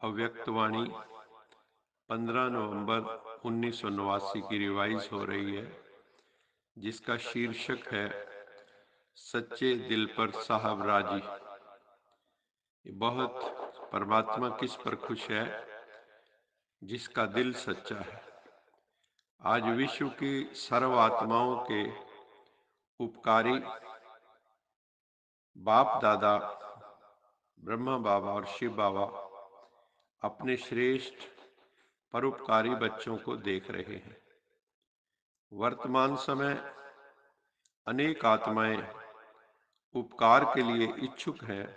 अव्यक्तवाणी 15 नवंबर 1989 की रिवाइज हो रही है, जिसका शीर्षक है सच्चे दिल पर साहब राजी। ये बहुत परमात्मा किस पर खुश है, जिसका दिल सच्चा है। आज विश्व की सर्व आत्माओं के उपकारी बाप दादा ब्रह्मा बाबा और शिव बाबा अपने श्रेष्ठ परोपकारी बच्चों को देख रहे हैं। वर्तमान समय अनेक आत्माएं उपकार के लिए इच्छुक हैं,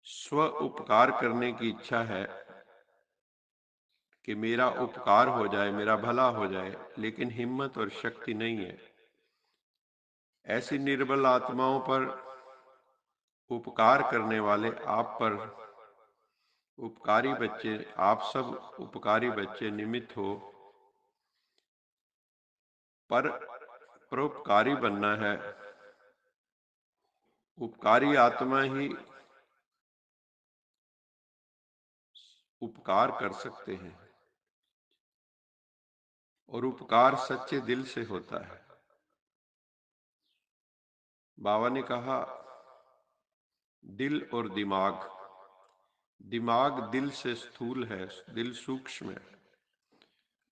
स्व उपकार करने की इच्छा है कि मेरा उपकार हो जाए, मेरा भला हो जाए, लेकिन हिम्मत और शक्ति नहीं है। ऐसी निर्बल आत्माओं पर उपकार करने वाले आप पर उपकारी बच्चे, आप सब उपकारी बच्चे निमित्त हो, पर परोपकारी बनना है। उपकारी आत्मा ही उपकार कर सकते हैं और उपकार सच्चे दिल से होता है। बाबा ने कहा, दिल और दिमाग। दिमाग दिल से स्थूल है, दिल सूक्ष्म है।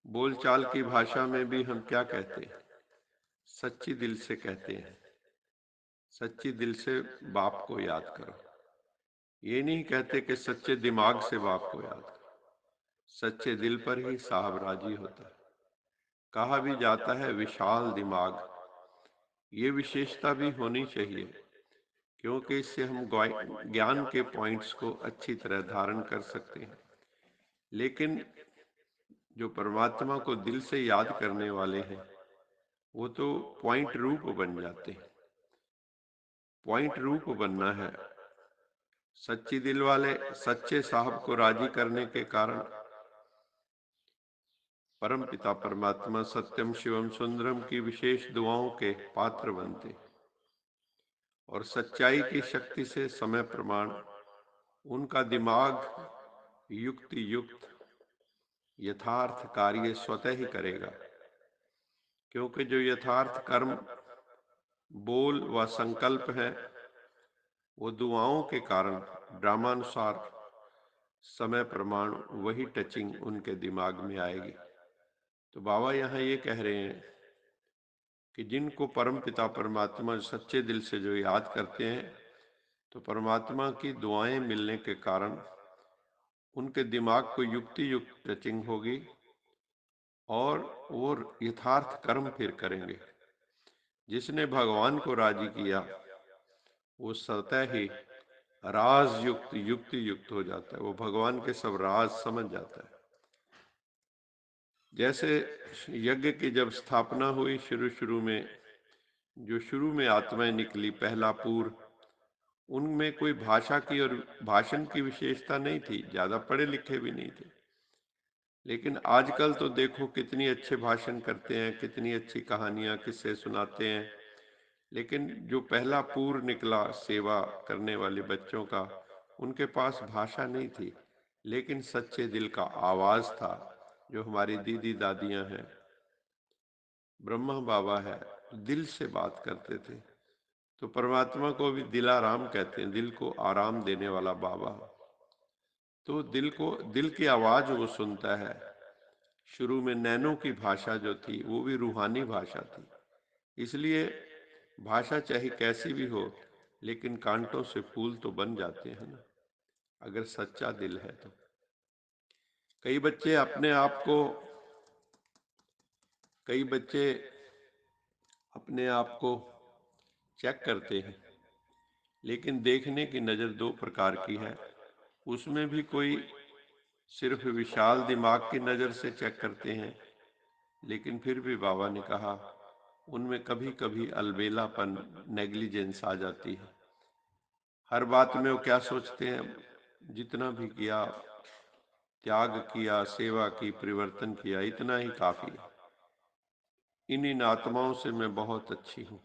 बोलचाल की भाषा में भी हम क्या कहते हैं? सच्ची दिल से कहते हैं, सच्ची दिल से बाप को याद करो। ये नहीं कहते कि सच्चे दिमाग से बाप को याद करो। सच्चे दिल पर ही साहब राजी होता है। कहा भी जाता है विशाल दिमाग। ये विशेषता भी होनी चाहिए, क्योंकि इससे हम ज्ञान के पॉइंट्स को अच्छी तरह धारण कर सकते हैं। लेकिन जो परमात्मा को दिल से याद करने वाले हैं, वो तो पॉइंट रूप बन जाते हैं। पॉइंट रूप बनना है। सच्ची दिल वाले सच्चे साहब को राजी करने के कारण परम पिता परमात्मा सत्यम शिवम सुंदरम की विशेष दुआओं के पात्र बनते और सच्चाई की शक्ति से समय प्रमाण उनका दिमाग युक्ति युक्त यथार्थ कार्य स्वतः ही करेगा, क्योंकि जो यथार्थ कर्म, बोल व संकल्प है, वो दुआओं के कारण ड्रामानुसार समय प्रमाण वही टचिंग उनके दिमाग में आएगी। तो बाबा यहाँ ये कह रहे हैं कि जिनको परम पिता परमात्मा सच्चे दिल से जो याद करते हैं, तो परमात्मा की दुआएं मिलने के कारण उनके दिमाग को युक्ति युक्त टचिंग होगी और वो यथार्थ कर्म फिर करेंगे। जिसने भगवान को राजी किया, वो स्वतः ही राज युक्त युक्ति युक्त हो जाता है। वो भगवान के सब राज समझ जाता है। जैसे यज्ञ की जब स्थापना हुई, शुरू शुरू में जो शुरू में आत्माएं निकली, पहला पूर, उनमें कोई भाषा की और भाषण की विशेषता नहीं थी, ज्यादा पढ़े लिखे भी नहीं थे। लेकिन आजकल तो देखो कितनी अच्छे भाषण करते हैं, कितनी अच्छी कहानियां किस्से सुनाते हैं। लेकिन जो पहला पूर निकला सेवा करने वाले बच्चों का, उनके पास भाषा नहीं थी, लेकिन सच्चे दिल का आवाज था। जो हमारी दीदी दादियां हैं, ब्रह्मा बाबा है, दिल से बात करते थे। तो परमात्मा को भी दिलाराम कहते हैं, दिल को आराम देने वाला बाबा। तो दिल की आवाज वो सुनता है। शुरू में नैनों की भाषा जो थी, वो भी रूहानी भाषा थी। इसलिए भाषा चाहे कैसी भी हो, लेकिन कांटों से फूल तो बन जाते हैं ना, अगर सच्चा दिल है तो। कई बच्चे अपने आप को कई बच्चे अपने आप को चेक करते हैं, लेकिन देखने की नज़र दो प्रकार की है। उसमें भी कोई सिर्फ विशाल दिमाग की नज़र से चेक करते हैं, लेकिन फिर भी बाबा ने कहा उनमें कभी कभी अलबेलापन, नेग्लिजेंस आ जाती है। हर बात में वो क्या सोचते हैं, जितना भी किया, त्याग किया, सेवा की, परिवर्तन किया, इतना ही काफी है। इन आत्माओं से मैं बहुत अच्छी हूँ।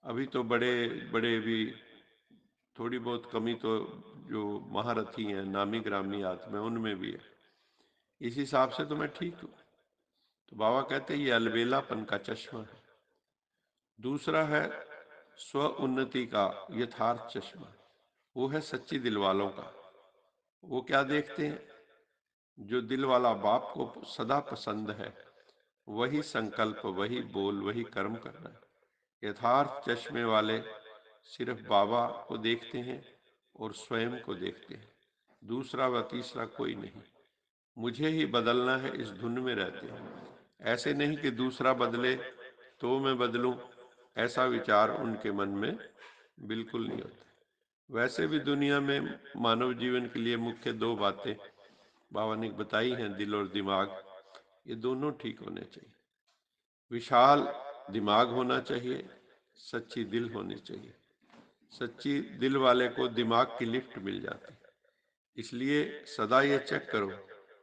अभी तो बड़े बड़े भी थोड़ी बहुत कमी तो जो महारथी हैं, नामी ग्रामी आत्मा है, उनमें भी है। इस हिसाब से तो मैं ठीक हूँ। तो बाबा कहते हैं ये अलबेलापन का चश्मा है। दूसरा है स्व उन्नति का यथार्थ चश्मा, वो है सच्ची दिल वालों का। वो क्या देखते हैं? जो दिल वाला बाप को सदा पसंद है, वही संकल्प, वही बोल, वही कर्म करना है। यथार्थ चश्मे वाले सिर्फ बाबा को देखते हैं और स्वयं को देखते हैं, दूसरा व तीसरा कोई नहीं। मुझे ही बदलना है, इस धुन में रहते हैं। ऐसे नहीं कि दूसरा बदले तो मैं बदलूं, ऐसा विचार उनके मन में बिल्कुल नहीं होता। वैसे भी दुनिया में मानव जीवन के लिए मुख्य दो बातें बाबा ने बताई हैं, दिल और दिमाग। ये दोनों ठीक होने चाहिए। विशाल दिमाग होना चाहिए, सच्ची दिल होनी चाहिए। सच्ची दिल वाले को दिमाग की लिफ्ट मिल जाती। इसलिए सदा ये चेक करो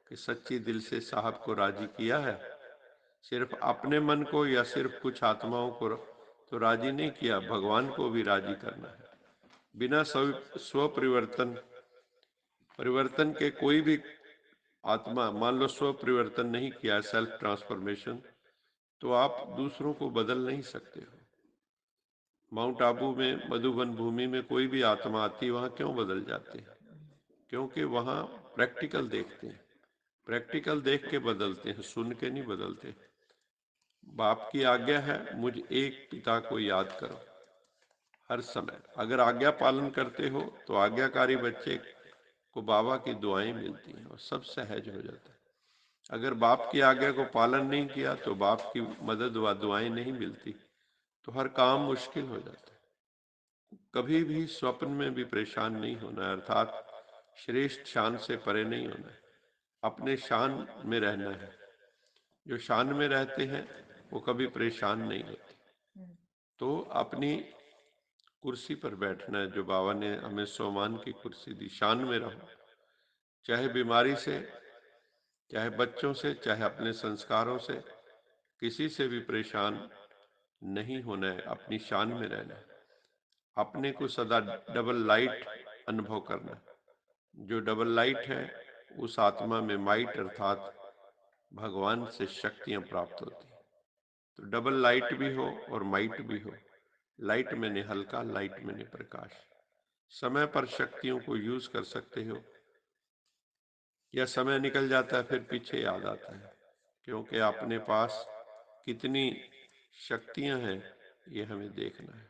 कि सच्ची दिल से साहब को राजी किया है। सिर्फ अपने मन को या सिर्फ कुछ आत्माओं को तो राजी नहीं किया, भगवान को भी राजी करना है। बिना स्व परिवर्तन परिवर्तन के कोई भी आत्मा, मान लो स्व परिवर्तन नहीं किया, सेल्फ ट्रांसफॉर्मेशन, तो आप दूसरों को बदल नहीं सकते हो। माउंट आबू में, मधुबन भूमि में कोई भी आत्मा आती, वहां क्यों बदल जाते हैं? क्योंकि वहां प्रैक्टिकल देखते हैं, प्रैक्टिकल देख के बदलते हैं, सुन के नहीं बदलते। बाप की आज्ञा है, मुझ एक पिता को याद करो हर समय। अगर आज्ञा पालन करते हो तो आज्ञाकारी बच्चे को बाबा की दुआएं मिलती हैं और सब सहज हो जाता है। अगर बाप की आज्ञा को पालन नहीं किया तो बाप की मदद व दुआएं नहीं मिलती, तो हर काम मुश्किल हो जाता है। कभी भी स्वप्न में भी परेशान नहीं होना है, अर्थात श्रेष्ठ शान से परे नहीं होना है, अपने शान में रहना है। जो शान में रहते हैं वो कभी परेशान नहीं होते। तो अपनी कुर्सी पर बैठना है, जो बाबा ने हमें सोमान की कुर्सी दी, शान में रहो। चाहे बीमारी से, चाहे बच्चों से, चाहे अपने संस्कारों से, किसी से भी परेशान नहीं होना है, अपनी शान में रहना है। अपने को सदा डबल लाइट अनुभव करना है। जो डबल लाइट है उस आत्मा में माइट अर्थात भगवान से शक्तियां प्राप्त होती हैं। तो डबल लाइट भी हो और माइट भी हो। लाइट मैंने हल्का, लाइट मैंने प्रकाश। समय पर शक्तियों को यूज कर सकते हो, या समय निकल जाता है फिर पीछे याद आता है, क्योंकि अपने पास कितनी शक्तियां हैं ये हमें देखना है।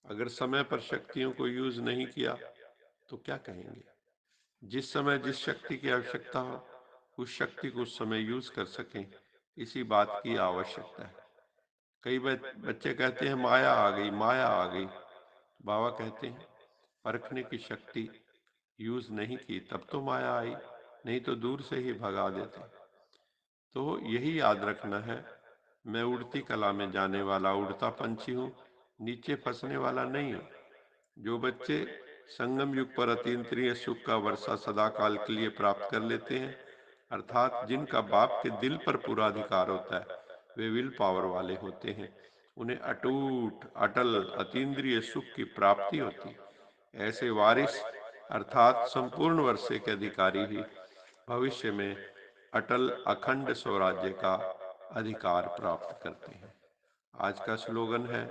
अगर समय पर शक्तियों को यूज नहीं किया तो क्या कहेंगे? जिस समय जिस शक्ति की आवश्यकता हो, उस शक्ति को उस समय यूज कर सकें, इसी बात की आवश्यकता है। कई बच्चे कहते हैं माया आ गई, माया आ गई। बाबा कहते हैं परखने की शक्ति यूज नहीं की तब तो माया आई, नहीं तो दूर से ही भगा देते। तो यही याद रखना है, मैं उड़ती कला में जाने वाला उड़ता पंछी हूँ, नीचे फंसने वाला नहीं हूँ। जो बच्चे संगम युग पर अतीन्द्रिय सुख का वर्षा सदा काल के लिए प्राप्त कर लेते हैं, अर्थात जिनका बाप के दिल पर पूरा अधिकार होता है, वे विल पावर वाले होते हैं। उन्हें अटूट अटल अतीन्द्रिय सुख की प्राप्ति होती। ऐसे वारिस अर्थात संपूर्ण वर्षे के अधिकारी ही भविष्य में अटल अखंड स्वराज्य का अधिकार प्राप्त करते हैं। आज का स्लोगन है,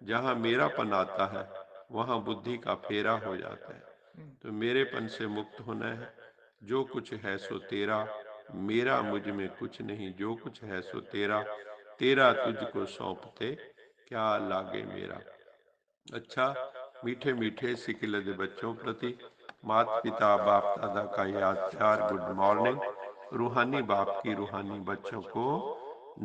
जहां मेरापन आता है वहां बुद्धि का फेरा हो जाता है। तो मेरेपन से मुक्त होना है। जो कुछ है सो तेरा, मेरा मुझ में कुछ नहीं। जो कुछ है सो तेरा, तेरा तुझको सौंपते क्या लागे मेरा। अच्छा, मीठे मीठे सिकिलद बच्चों प्रति माता पिता बाप दादा का याद प्यार गुड मॉर्निंग। रूहानी बाप की रूहानी बच्चों को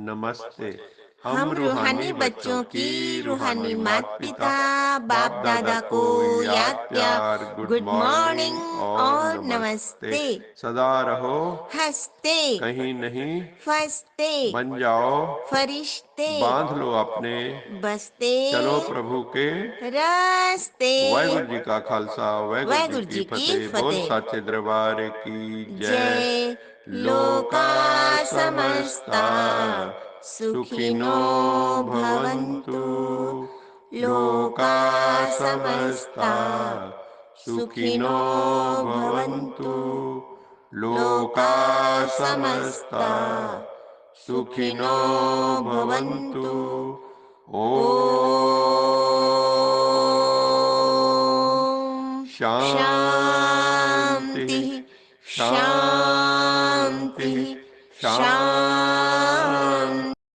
नमस्ते। हम हम रूहानी रूहानी बच्चों बच्चों की की रूहानी रूहानी माता माता पिता पिता बाप बाप दादा दादा को को याद याद प्यार प्यार गुड गुड मॉर्निंग मॉर्निंग और और नमस्ते। नमस्ते। सदा रहो हंसते कहीं नहीं फंसते बन जाओ, फरिश्ते बांध लो अपने बसते चलो प्रभु के रास्ते। वाहिगुरु जी का खालसा वाहिगुरु जी वाहिगुरु की जी की फतेह। बोल फतेह। साचे दरबार की जय। जय। लोका लोका समस्ता समस्ता सुखिनो सुखिनो भवन्तु। भवन्तु। लोका समस्ता सुखिनो भवन्तु। लोका समस्ता सुखिनो भवन्तु। ओम ॐ शांति शान्तिः शांति शान्तिः शांति।